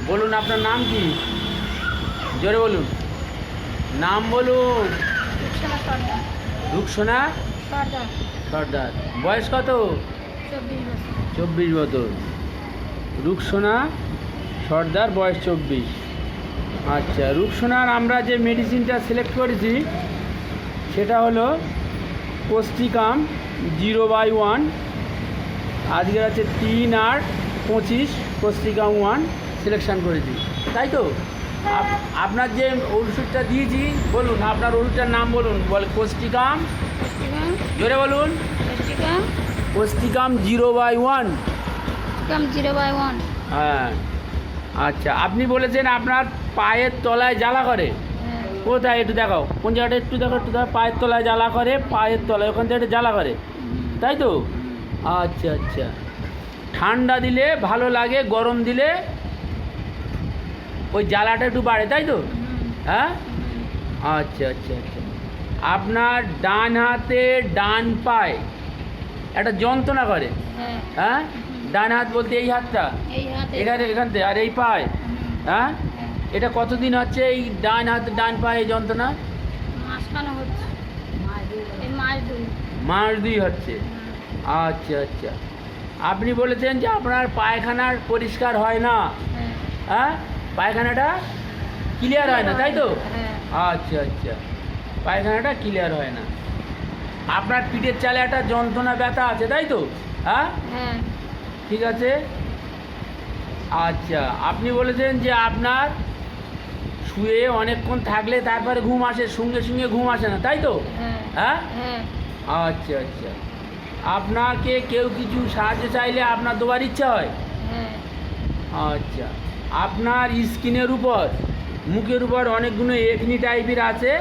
বলুন আপনার নাম কি? জোরে বলুন, নাম বলুন। রুকসানা সর্দার। রুকসানা সর্দার। সর্দার। বয়স কত? 24 বছর। 24 বছর। রুকসানা সর্দার, বয়স 24। আচ্ছা, রুকসানার আমরা যে মেডিসিনটা সিলেক্ট করেছি সেটা হলো কোস্টিকাম 0/1। আজকের আছে 3/8/25। কোস্টিকাম 1 সিলেকশান করেছি, তাই তো? আপনার যে ওষুধটা দিয়েছি, বলুন আপনার ওষুধটার নাম বলুন। Causticum, Causticum. জোরে বলুন। কোস্টিকাম। কোস্টিকাম 0/1। কোস্টিকাম 0/1। হ্যাঁ। আচ্ছা, আপনি বলেছেন আপনার পায়ের তলায় জ্বালা করে। হ্যাঁ। কোথায় একটু দেখাও, কোন জায়গাটা একটু দেখো, একটু দেখো। পায়ের তলায় জ্বালা করে, পায়ের তলায় ওখান থেকে জ্বালা করে, তাই তো? আচ্ছা আচ্ছা। ঠান্ডা দিলে ভালো লাগে, গরম দিলে ওই জ্বালাটা একটু বাড়ে, তাই তো? হ্যাঁ। আচ্ছা আচ্ছা আচ্ছা। আপনার ডান হাতে ডান পায়ে একটা যন্ত্রণা করে। হ্যাঁ। হ্যাঁ। ডান হাত বলতে এই হাতটা, এই হাতে। এখান থেকে, আর এই পায়ে। হ্যাঁ। হ্যাঁ। এটা কতদিন হচ্ছে এই ডান হাত ডান পায়ে এই যন্ত্রণা? মাসখানে হচ্ছে। এই মাস 2। মাস 2 হচ্ছে। আচ্ছা আচ্ছা। আপনি বলেছেন যে আপনার পায়খানার পরিষ্কার হয় না। হ্যাঁ। হ্যাঁ, পায়খানাটা ক্লিয়ার হয় না, তাই তো? হ্যাঁ। আচ্ছা আচ্ছা, পায়খানাটা ক্লিয়ার হয় না। আপনার পিঠের চালে একটা যন্ত্রণা ব্যথা আছে, তাই তো? হ্যাঁ। হ্যাঁ। ঠিক আছে। আচ্ছা, আপনি বলেছেন যে আপনার শুয়ে অনেকক্ষণ থাকলে তারপরে ঘুম আসে, সঙ্গে সঙ্গে ঘুম আসে না, তাই তো? হ্যাঁ। হ্যাঁ। হ্যাঁ। আচ্ছা আচ্ছা। আপনাকে কেউ কিছু সাহায্য চাইলে আপনার দেওয়ার ইচ্ছা হয়? হ্যাঁ। আচ্ছা। আপনার স্কিনের উপর, মুখের উপর অনেকগুলো একনি টাইপের আছে,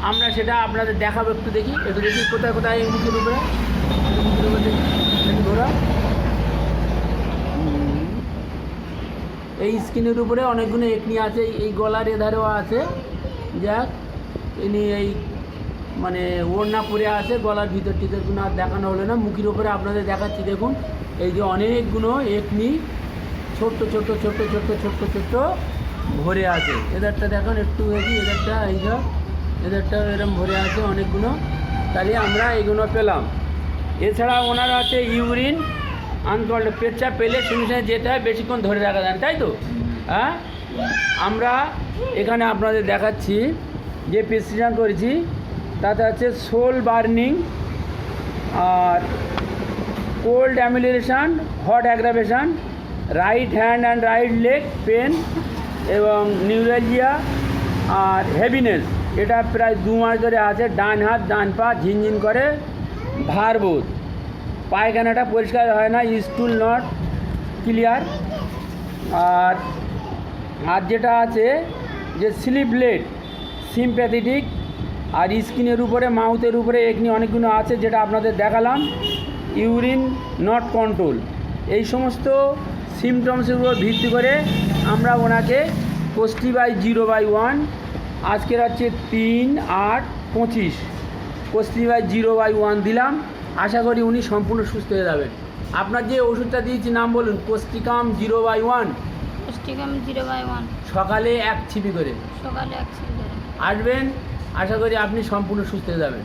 আমরা সেটা আপনাদের দেখাবো। একটু দেখি, একটু দেখি কোথায় কোথায় এই মুখের উপরে, মুখের উপরে দেখি, দেখি ঘোরা। এই স্কিনের উপরে অনেকগুলো একনি আছে, এই গলার এধারেও আছে। যাক, ইনি এই মানে ওড়না পরে আছে, গলার ভিতর টিতরগুলো আর দেখানো হলো না। মুখের উপরে আপনাদের দেখাচ্ছি, দেখুন এই যে অনেকগুলো একনি ছোট্ট ছোট্ট ছোট্ট ছোট্ট ছোট্ট ছোট্ট ভরে আছে। এদেরটা দেখুন একটু দেখি, এদেরটা এই যে এদেরটা এরকম ভরে আছে অনেকগুলো। তাহলে আমরা এইগুলো পেলাম। এছাড়া ওনার আছে ইউরিন আনকল্ড, পেচ্ছাপ পেলে সঙ্গে সঙ্গে যেতে হয়, বেশিক্ষণ ধরে রাখা যায় না, তাই তো? হ্যাঁ। আমরা এখানে আপনাদের দেখাচ্ছি যে প্রেসক্রিপশন করেছি, তাতে আছে সোল বার্নিং, আর cold amelioration, hot aggravation, right hand and right leg pain এবং নিউরালজিয়া আর হেভিনেস। এটা প্রায় 2 মাস ধরে আছে। ডান হাত ডান পা ঝিনঝিন করে, ভারবোধ, পায়খানাটা পরিষ্কার হয় না, স্টুল নট ক্লিয়ার। আর আর যেটা আছে যে স্লিপ লেট, সিম্প্যাথেটিক, আর স্কিনের উপরে মাউথের উপরে একনি অনেকগুলো আছে, যেটা আপনাদের দেখালাম। ইউরিন নট কন্ট্রোল, এই সমস্ত সিমটমসের উপর ভিত্তি করে আমরা ওনাকে কোস্টি 0/1, আজকের হচ্ছে 3/8/25, কোস্টি 0/1 দিলাম। আশা করি উনি সম্পূর্ণ সুস্থ হয়ে যাবেন। আপনার যে ওষুধটা দিয়েছি নাম বলুন। কোস্টিকাম 0/1। কোস্টিকাম 0/1। সকালে 1 ছিপি করে সকালে 1 ছিল। আসবেন, আশা করি আপনি সম্পূর্ণ সুস্থ হয়ে যাবেন।